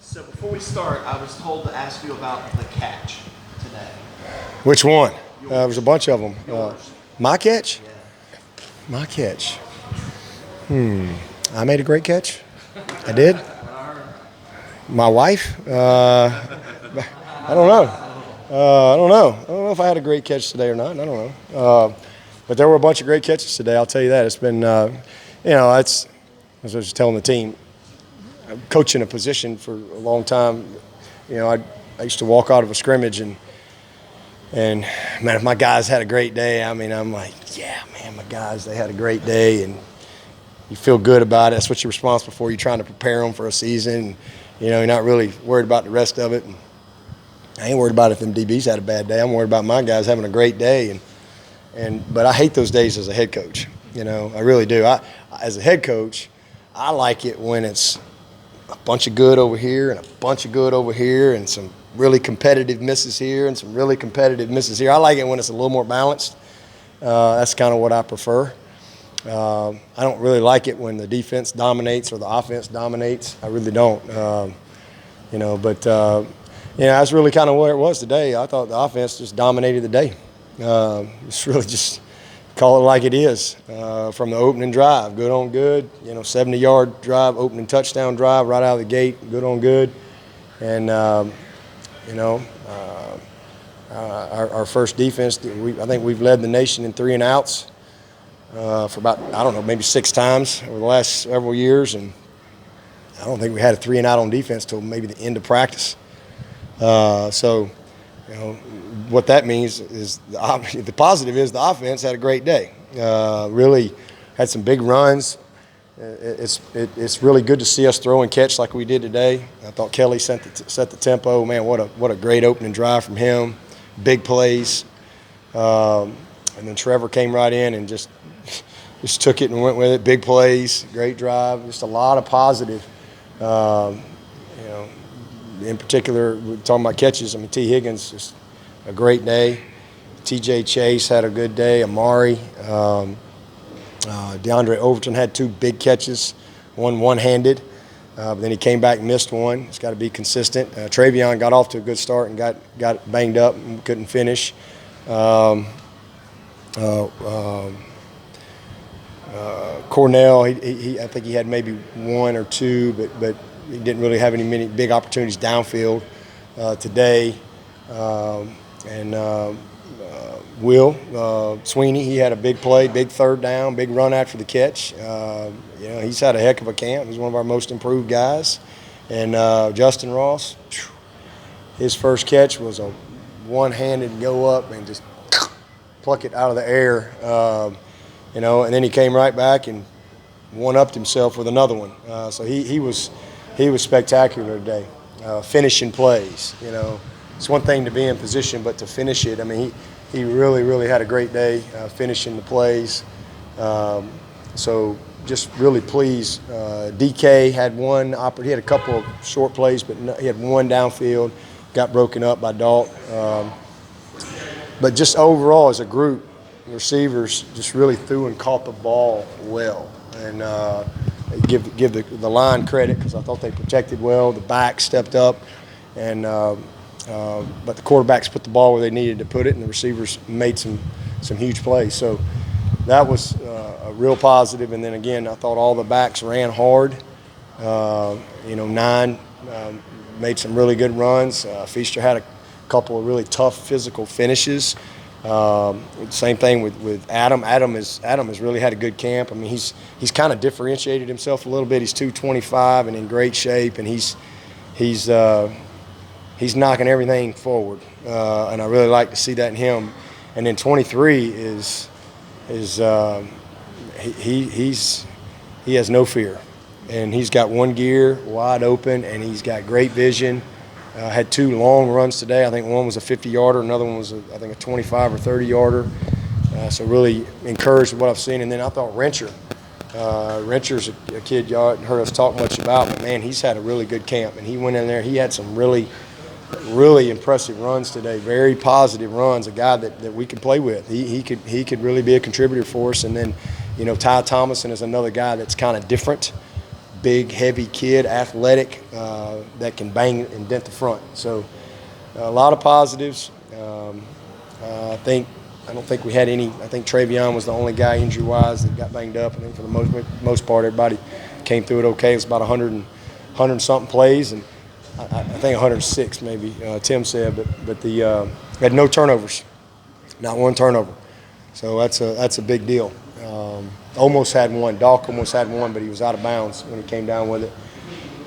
So before we start, I was told to ask you about the catch today. Which one? There was a bunch of them. My catch? Yeah. My catch. I made a great catch. I did. My wife? I don't know. I don't know if I had a great catch today or not. I don't know. But there were a bunch of great catches today. I'll tell you that. It's been, as I was telling the team, I'm coaching a position for a long time. I used to walk out of a scrimmage and man, if my guys had a great day, I'm like, yeah, man, my guys, they had a great day, and you feel good about it. That's what you're responsible for. You're trying to prepare them for a season. You're not really worried about the rest of it. And I ain't worried about if them DBs had a bad day. I'm worried about my guys having a great day. But I hate those days as a head coach. I really do. As a head coach, I like it when it's a bunch of good over here and a bunch of good over here and some really competitive misses here and some really competitive misses here. I like it when it's a little more balanced. That's kind of what I prefer. I don't really like it when the defense dominates or the offense dominates. I really don't. That's really kind of where it was today. I thought the offense just dominated the day. It's really just call it like it is. From the opening drive, good on good. 70-yard drive, opening touchdown drive right out of the gate, good on good. And our first defense, I think we've led the nation in 3 and outs for about, maybe 6 times over the last several years. And I don't think we had a 3 and out on defense till maybe the end of practice. What that means is the positive is the offense had a great day. Really had some big runs. It's really good to see us throw and catch like we did today. I thought Kelly set the tempo. Man, what a great opening drive from him. Big plays. And then Trevor came right in and just took it and went with it. Big plays, great drive. Just a lot of positive. In particular, we're talking about catches. T. Higgins, just a great day. T.J. Chase had a good day. Amari. DeAndre Overton had 2 big catches, one-handed. But then he came back and missed one. It's got to be consistent. Travion got off to a good start and got banged up and couldn't finish. Cornell, I think he had maybe 1 or 2, but he didn't really have many big opportunities downfield today. Will Swinney, he had a big play, big third down, big run after the catch. He's had a heck of a camp. He's one of our most improved guys. And Justin Ross, his first catch was a one-handed go up and just pluck it out of the air. And then he came right back and one-upped himself with another one. So he was spectacular today. Finishing plays, It's one thing to be in position, but to finish it, he really, really had a great day finishing the plays. So just really pleased. DK had he had a couple of short plays, but he had one downfield, got broken up by Dalt. But just overall as a group, receivers just really threw and caught the ball well. And give the line credit because I thought they protected well. The back stepped up, but the quarterbacks put the ball where they needed to put it, and the receivers made some huge plays. So that was a real positive. And then again, I thought all the backs ran hard. 9 made some really good runs. Feaster had a couple of really tough physical finishes. Same thing with Adam. Adam has really had a good camp. He's kind of differentiated himself a little bit. He's 225 and in great shape, and he's knocking everything forward, and I really like to see that in him. And then 23 he has no fear, and he's got one gear wide open, and he's got great vision. Had 2 long runs today. I think one was a 50-yarder, another one was I think a 25 or 30-yarder. So really encouraged with what I've seen. And then I thought Rencher. Rencher's a kid y'all hadn't heard us talk much about, but man, he's had a really good camp. And he went in there. He had some really, really impressive runs today. Very positive runs. A guy that we could play with. He could really be a contributor for us. And then, Ty Thomason is another guy that's kind of different. big, heavy kid, athletic, that can bang and dent the front. So a lot of positives. I don't think we had any. I think Travion was the only guy injury-wise that got banged up. I think for the most part, everybody came through it okay. It was about 100 and something plays, and I think 106 maybe, Tim said. But we had no turnovers, not one turnover. So that's a big deal. Almost had one. Doc almost had one, but he was out of bounds when he came down with it.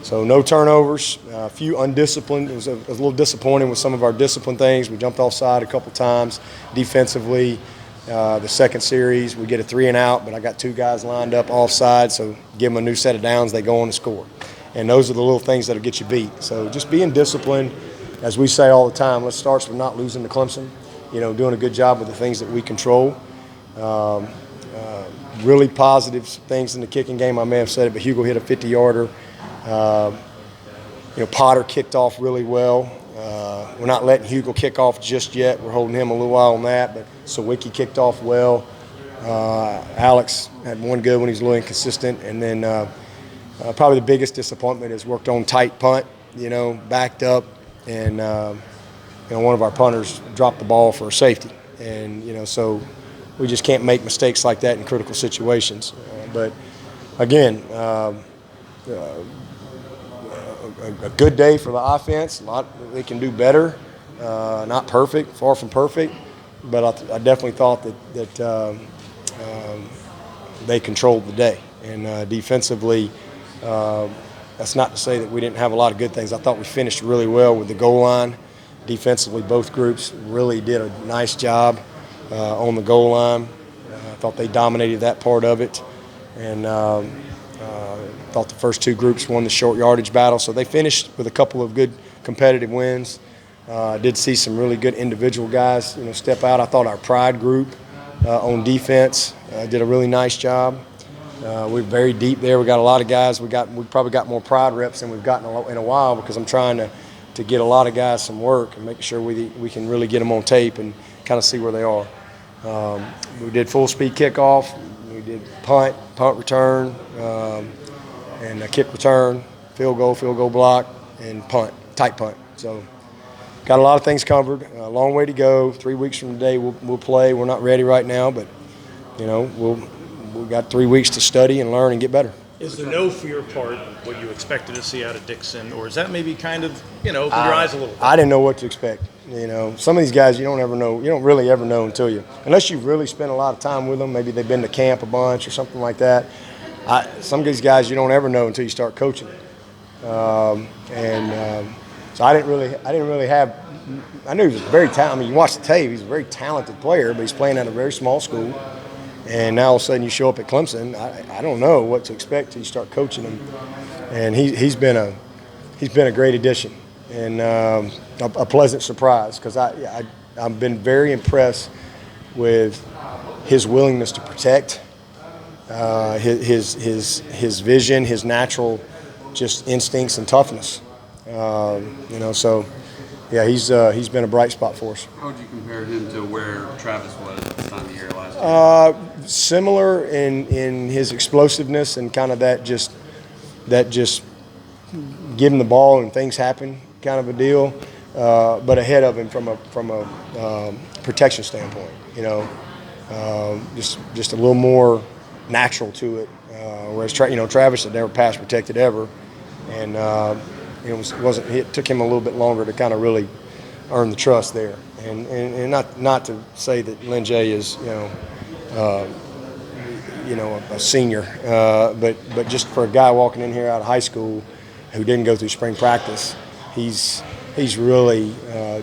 So no turnovers, a few undisciplined. It was a little disappointing with some of our discipline things. We jumped offside a couple times defensively. The second series, we get a 3 and out, but I got 2 guys lined up offside, so give them a new set of downs, they go on to score. And those are the little things that'll get you beat. So just being disciplined, as we say all the time, let's start with not losing to Clemson, doing a good job with the things that we control. Really positive things in the kicking game. I may have said it, but Hugo hit a 50-yarder. Potter kicked off really well. We're not letting Hugo kick off just yet. We're holding him a little while on that, but Sawicki kicked off well. Alex had one good one. He's a little inconsistent. And then probably the biggest disappointment is worked on tight punt, backed up, and one of our punters dropped the ball for a safety. And, so we just can't make mistakes like that in critical situations. But, again, a good day for the offense. A lot they can do better. Not perfect, far from perfect, but I definitely thought that they controlled the day. And defensively, that's not to say that we didn't have a lot of good things. I thought we finished really well with the goal line. Defensively, both groups really did a nice job on the goal line. I thought they dominated that part of it. And thought the first 2 groups won the short yardage battle. So they finished with a couple of good competitive wins. Did see some really good individual guys, step out. I thought our pride group on defense did a really nice job. We're very deep there. We got a lot of guys. We probably got more pride reps than we've gotten in a while because I'm trying to get a lot of guys some work and making sure we can really get them on tape and kind of see where they are. We did full speed kickoff. We did punt return, and a kick return, field goal block, and punt, tight punt. So got a lot of things covered. A long way to go. 3 weeks from today we'll play. We're not ready right now, but we've got 3 weeks to study and learn and get better. Is the no for your part what you expected to see out of Dixon, or is that maybe kind of, open your eyes a little bit? I didn't know what to expect. Some of these guys you don't ever know. You don't really ever know unless you've really spent a lot of time with them. Maybe they've been to camp a bunch or something like that. Some of these guys you don't ever know until you start coaching. So I didn't really have. I knew he was very talented. I mean, you watch the tape. He's a very talented player, but he's playing at a very small school. And now all of a sudden you show up at Clemson. I don't know what to expect till you start coaching him. And he's been a great addition and a pleasant surprise because I've been very impressed with his willingness to protect, his vision, his natural just instincts and toughness. So yeah, he's been a bright spot for us. How would you compare him to where Travis was at the time of the year last year? Similar in his explosiveness and kind of that just give him the ball and things happen kind of a deal, but ahead of him from a protection standpoint. Just a little more natural to it. Whereas Travis had never pass protected ever, and it took him a little bit longer to kind of really earn the trust there. And not to say that Lin J is a senior, but just for a guy walking in here out of high school who didn't go through spring practice, he's really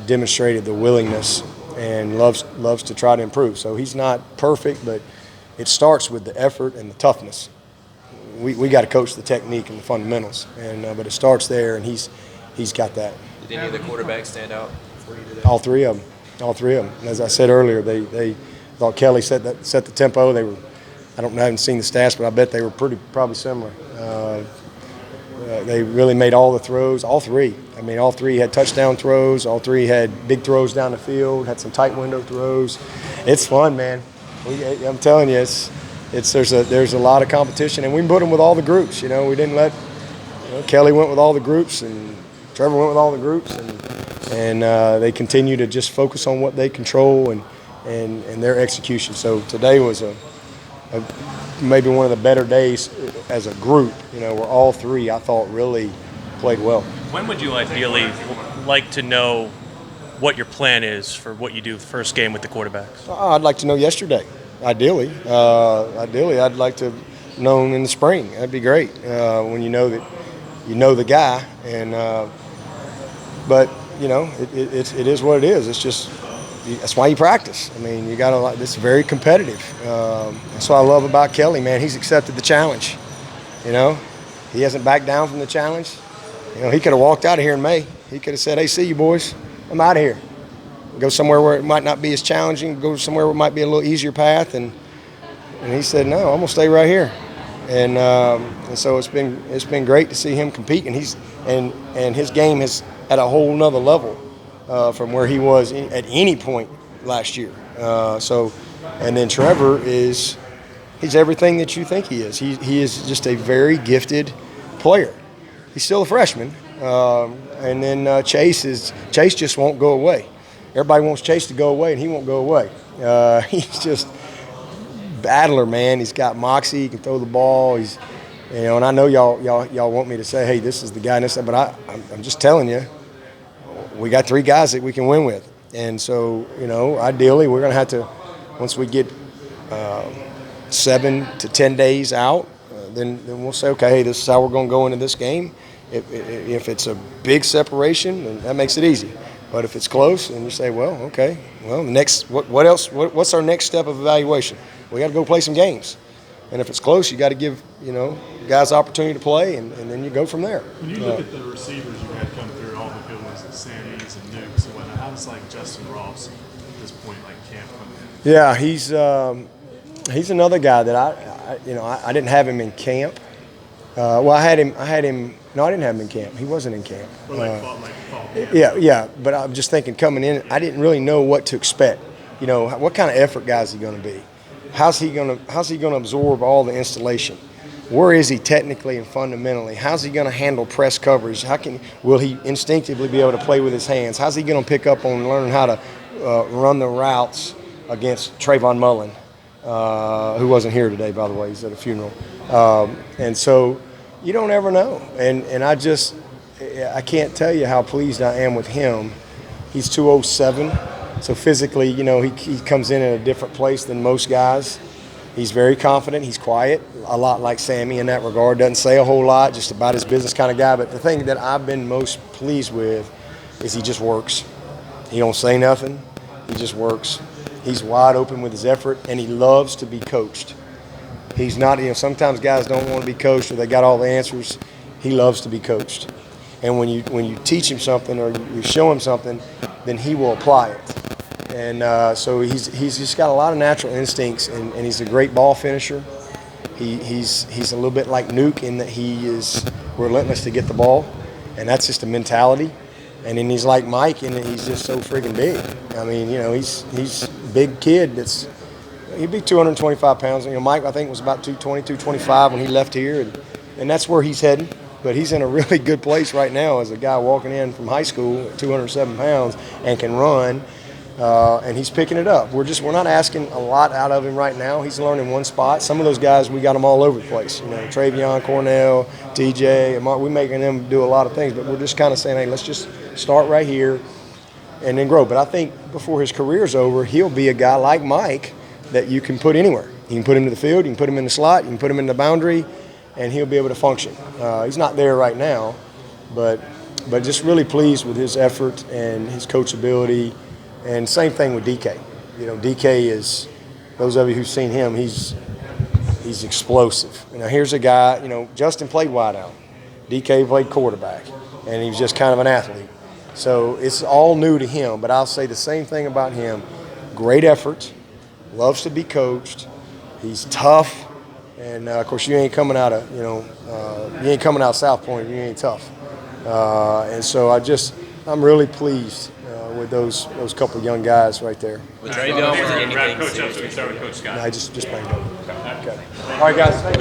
demonstrated the willingness and loves to try to improve. So he's not perfect, but it starts with the effort and the toughness. We got to coach the technique and the fundamentals, but it starts there, and he's got that. Did any of the quarterbacks stand out for you today? All three of them. As I said earlier, they thought Kelly set the tempo. I haven't seen the stats, but I bet they were probably similar. They really made all the throws, all three. I mean, all three had touchdown throws. All three had big throws down the field, had some tight window throws. It's fun, man. I'm telling you, there's a lot of competition, and we put them with all the groups. We didn't let Kelly went with all the groups, and Trevor went with all the groups, and they continue to just focus on what they control and their execution. So today was maybe one of the better days as a group. Where all three I thought really played well. When would you ideally like to know what your plan is for what you do the first game with the quarterbacks? I'd like to know yesterday. Ideally, I'd like to have known in the spring. That'd be great when you know that you know the guy. And but it is what it is. It's just that's why you practice. I mean, you got to. It's very competitive. That's what I love about Kelly, man. He's accepted the challenge. He hasn't backed down from the challenge. He could have walked out of here in May. He could have said, "Hey, see you boys. I'm out of here. Go somewhere where it might not be as challenging. Go somewhere where it might be a little easier path." And he said, "No, I'm gonna stay right here." And so it's been great to see him compete. And his game is at a whole nother level from where he was at any point last year. And then Trevor he's everything that you think he is. He is just a very gifted player. He's still a freshman. And then Chase just won't go away. Everybody wants Chase to go away, and he won't go away. He's just battler, man. He's got moxie. He can throw the ball. He's, and I know y'all want me to say, hey, this is the guy, and this, but I'm just telling you, we got three guys that we can win with, and so ideally we're gonna have to, once we get 7 to 10 days out, then we'll say, okay, hey, this is how we're gonna go into this game. If it's a big separation, then that makes it easy. But if it's close, and you say, well, okay, well, what else? What's our next step of evaluation? We got to go play some games. And if it's close, you got to give guys opportunity to play, and then you go from there. When you look at the receivers you had come through, all the good ones, the Sammys and Nukes and whatnot, how does Justin Ross at this point camp come in? Yeah, he's another guy that I didn't have him in camp. Well, I had him. No, I didn't have him in camp. He wasn't in camp. Or fall camp. Yeah. But I'm just thinking coming in, I didn't really know what to expect. What kind of effort guy is he going to be? How's he going to absorb all the installation? Where is he technically and fundamentally? How's he going to handle press coverage? Will he instinctively be able to play with his hands? How's he going to pick up on learning how to run the routes against Trayvon Mullen, who wasn't here today, by the way. He's at a funeral. And so you don't ever know. And I can't tell you how pleased I am with him. He's 207. So physically, he comes in a different place than most guys. He's very confident. He's quiet, a lot like Sammy in that regard. Doesn't say a whole lot, just about his business kind of guy. But the thing that I've been most pleased with is he just works. He don't say nothing. He just works. He's wide open with his effort, and he loves to be coached. He's not, sometimes guys don't want to be coached or they got all the answers. He loves to be coached. And when you teach him something or you show him something, then he will apply it. And so he's just got a lot of natural instincts, and he's a great ball finisher. He's a little bit like Nuke in that he is relentless to get the ball, and that's just a mentality. And then he's like Mike in that he's just so freaking big. I mean, he's a big kid he'd be 225 pounds. Mike, I think, was about 220, 225 when he left here, and that's where he's heading. But he's in a really good place right now as a guy walking in from high school at 207 pounds and can run. And he's picking it up. We're not asking a lot out of him right now. He's learning one spot. Some of those guys, we got them all over the place. Travion, Cornell, TJ, and Mark, we're making them do a lot of things. But we're just kind of saying, hey, let's just start right here and then grow. But I think before his career's over, he'll be a guy like Mike that you can put anywhere. You can put him to the field, you can put him in the slot, you can put him in the boundary, and he'll be able to function. He's not there right now, but just really pleased with his effort and his coachability. And same thing with DK. DK is, those of you who've seen him, he's explosive. Here's a guy, Justin played wideout. DK played quarterback, and he was just kind of an athlete. So it's all new to him, but I'll say the same thing about him. Great effort, loves to be coached. He's tough, and of course you ain't coming out of, you ain't coming out South Point, you ain't tough. And so I'm really pleased with those couple young guys right there. With Travion, was it anything Coach up, so serious? we start with Coach Scott. No, I just playing. Okay. All right, guys.